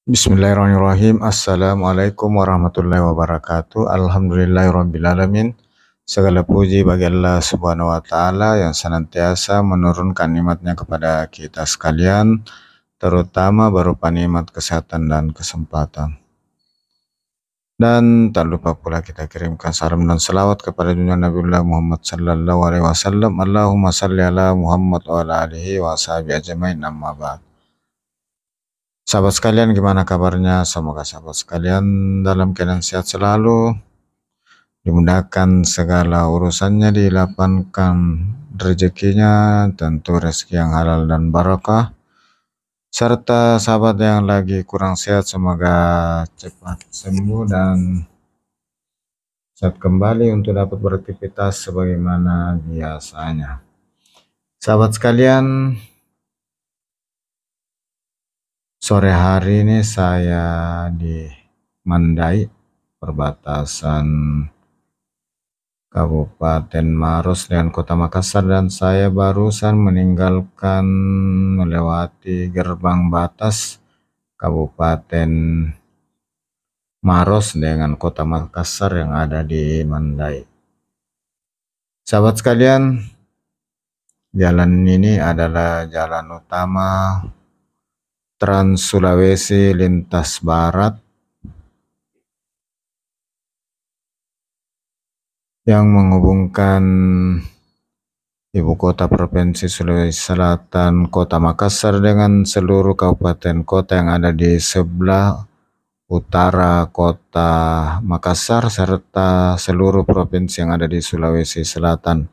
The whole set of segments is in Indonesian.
Bismillahirrahmanirrahim. Assalamualaikum warahmatullahi wabarakatuh. Alhamdulillahirrabbilalamin. Segala puji bagi Allah Subhanahu wa Ta'ala yang senantiasa menurunkan nikmat-Nya kepada kita sekalian, terutama berupa nikmat kesehatan dan kesempatan. Dan tak lupa pula kita kirimkan salam dan salawat kepada junjungan Nabiullah Muhammad sallallahu alaihi wasallam. Allahumma salli ala Muhammad wa ala alihi wa sahbihi ajmain, amma ba'd. Sahabat sekalian, gimana kabarnya? Semoga sahabat sekalian dalam keadaan sehat selalu, dimudahkan segala urusannya, dilapangkan rezekinya, tentu rezeki yang halal dan barakah. Serta sahabat yang lagi kurang sehat, semoga cepat sembuh dan sehat kembali untuk dapat beraktivitas sebagaimana biasanya. Sahabat sekalian, sore hari ini saya di Mandai, perbatasan Kabupaten Maros dengan Kota Makassar, dan saya barusan meninggalkan melewati gerbang batas Kabupaten Maros dengan Kota Makassar yang ada di Mandai. Sahabat sekalian, jalan ini adalah jalan utama Trans Sulawesi lintas barat yang menghubungkan ibu kota provinsi Sulawesi Selatan, Kota Makassar, dengan seluruh kabupaten kota yang ada di sebelah utara Kota Makassar serta seluruh provinsi yang ada di Sulawesi Selatan,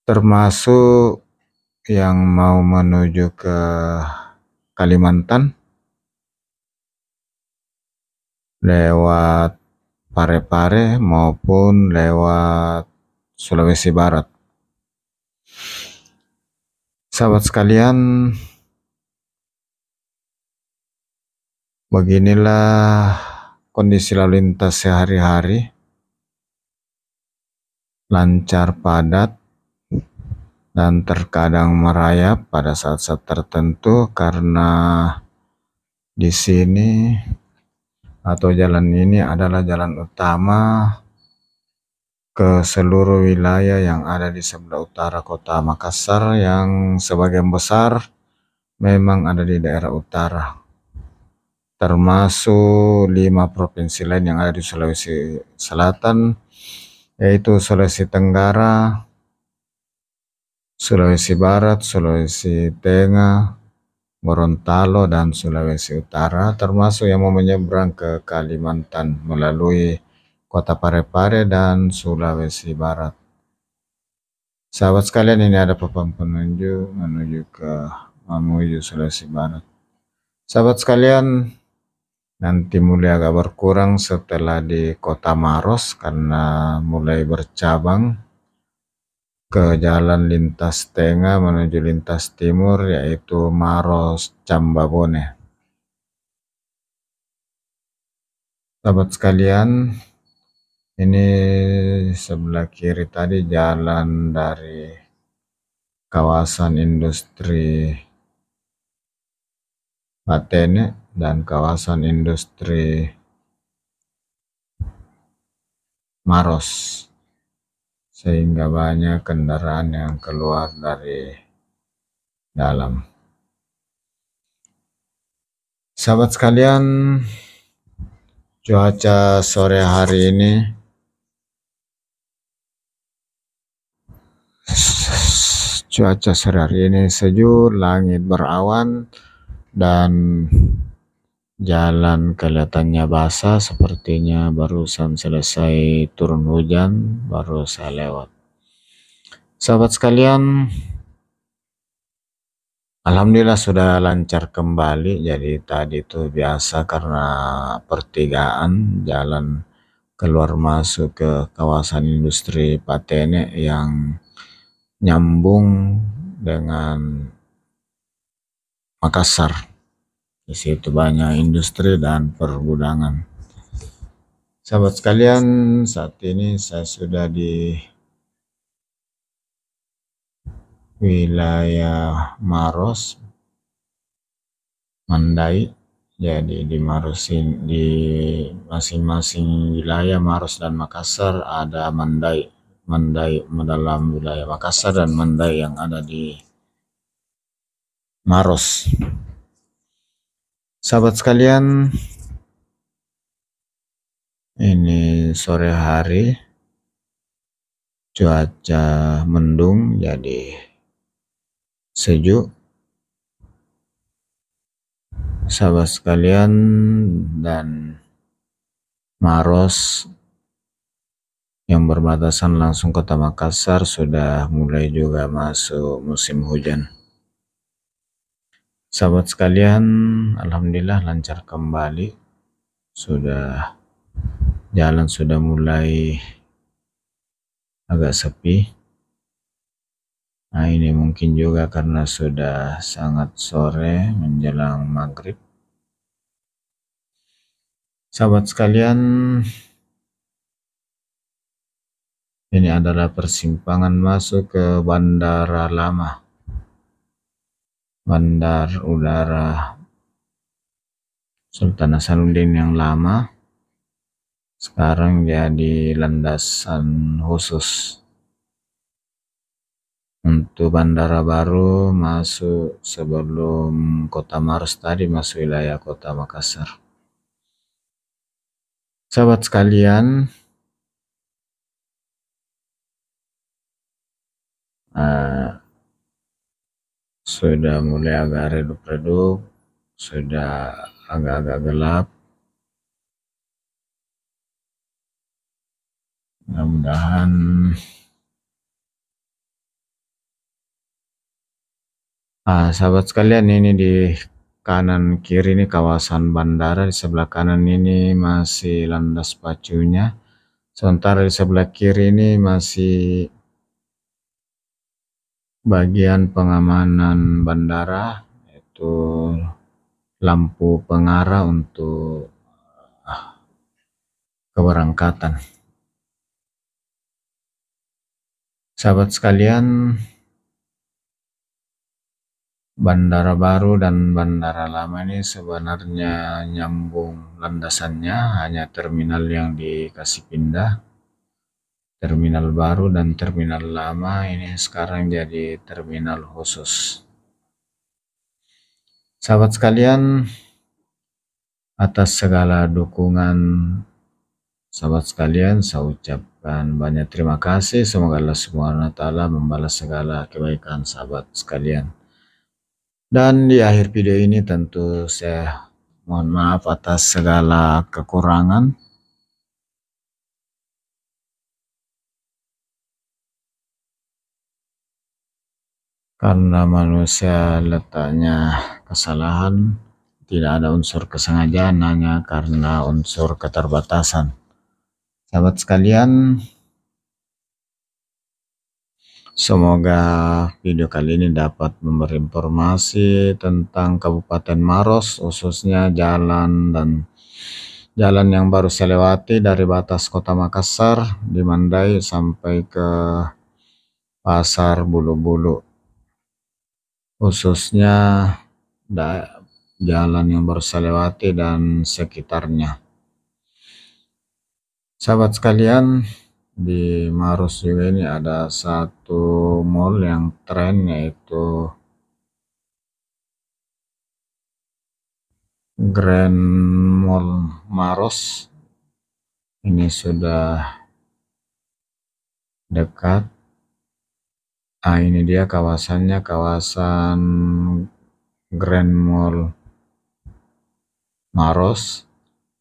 termasuk yang mau menuju ke Kalimantan lewat Parepare maupun lewat Sulawesi Barat. Sahabat sekalian, beginilah kondisi lalu lintas sehari-hari, lancar, padat, dan terkadang merayap pada saat-saat tertentu karena di sini atau jalan ini adalah jalan utama ke seluruh wilayah yang ada di sebelah utara Kota Makassar, yang sebagian besar memang ada di daerah utara, termasuk 5 provinsi lain yang ada di Sulawesi Selatan, yaitu Sulawesi Tenggara, Sulawesi Barat, Sulawesi Tengah, Gorontalo, dan Sulawesi Utara, termasuk yang mau menyeberang ke Kalimantan melalui Kota Parepare dan Sulawesi Barat. Sahabat sekalian, ini ada papan penunjuk menuju Sulawesi Barat. Sahabat sekalian, nanti mulai agak berkurang setelah di Kota Maros karena mulai bercabang ke jalan lintas tengah menuju lintas timur, yaitu Maros Cambabone. Sahabat sekalian, ini sebelah kiri tadi jalan dari kawasan industri Patene dan kawasan industri Maros, sehingga banyak kendaraan yang keluar dari dalam. Sahabat sekalian, cuaca sore hari ini sejuk, langit berawan, dan jalan kelihatannya basah, sepertinya barusan selesai turun hujan, baru saya lewat. Sahabat sekalian, alhamdulillah sudah lancar kembali. Jadi tadi itu biasa karena pertigaan jalan keluar masuk ke kawasan industri Patene yang nyambung dengan Makassar. Di situ banyak industri dan pergudangan. Sahabat sekalian, saat ini saya sudah di wilayah Maros, Mandai. Jadi di Maros di masing-masing wilayah Maros dan Makassar ada Mandai dalam wilayah Makassar dan Mandai yang ada di Maros. Sahabat sekalian, ini sore hari cuaca mendung jadi sejuk. Sahabat sekalian, dan Maros yang berbatasan langsung kota Makassar sudah mulai juga masuk musim hujan. Sahabat sekalian, alhamdulillah lancar kembali. Jalan sudah mulai agak sepi. Nah, ini mungkin juga karena sudah sangat sore menjelang maghrib. Sahabat sekalian, ini adalah persimpangan masuk ke Bandara Lama, Bandar Udara Sultan Hasanuddin yang lama, sekarang jadi landasan khusus. Untuk bandara baru masuk sebelum kota Maros tadi masuk wilayah kota Makassar. Sahabat sekalian, sudah mulai agak redup-redup, sudah agak-agak gelap. Mudah-mudahan sahabat sekalian, ini di kanan kiri ini kawasan bandara, di sebelah kanan ini masih landas pacunya, sementara di sebelah kiri ini masih bagian pengamanan bandara, yaitu lampu pengarah untuk keberangkatan. Sahabat sekalian, bandara baru dan bandara lama ini sebenarnya nyambung landasannya, hanya terminal yang dikasih pindah. Terminal baru dan terminal lama ini sekarang jadi terminal khusus. Sahabat sekalian, atas segala dukungan sahabat sekalian, saya ucapkan banyak terima kasih. Semoga Allah Subhanahu wa Ta'ala membalas segala kebaikan sahabat sekalian. Dan di akhir video ini tentu saya mohon maaf atas segala kekurangan. Karena manusia letaknya kesalahan, tidak ada unsur kesengajaan, hanya karena unsur keterbatasan. Sahabat sekalian, semoga video kali ini dapat memberi informasi tentang Kabupaten Maros, khususnya jalan yang baru saya lewati dari batas kota Makassar di Mandai sampai ke Pasar Bulu-Bulu, khususnya jalan yang baru saya lewati dan sekitarnya. Sahabat sekalian, di Maros juga ini ada satu mall yang tren, yaitu Grand Mall Maros. Ini sudah dekat. Ini dia kawasannya, kawasan Grand Mall Maros,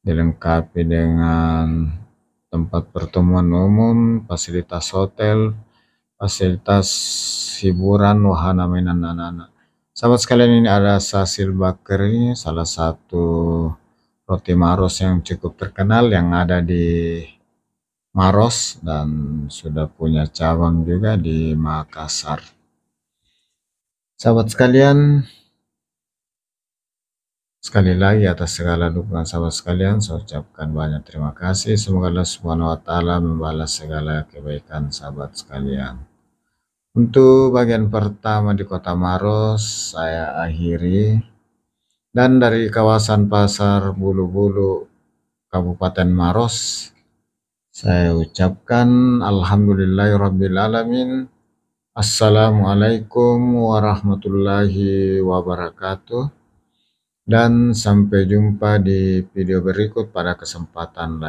dilengkapi dengan tempat pertemuan umum, fasilitas hotel, fasilitas hiburan, wahana mainan anak-anak. Sahabat sekalian, ini ada Sasil Baker, ini salah satu roti Maros yang cukup terkenal yang ada di Maros dan sudah punya cabang juga di Makassar. Sahabat sekalian, sekali lagi atas segala dukungan sahabat sekalian, saya ucapkan banyak terima kasih. Semoga Allah Subhanahu wa Ta'ala membalas segala kebaikan sahabat sekalian. Untuk bagian pertama di Kota Maros saya akhiri. Dan dari kawasan Pasar Bulu-Bulu Kabupaten Maros, saya ucapkan alhamdulillahirrabbilalamin. Assalamualaikum warahmatullahi wabarakatuh. Dan sampai jumpa di video berikut pada kesempatan lain.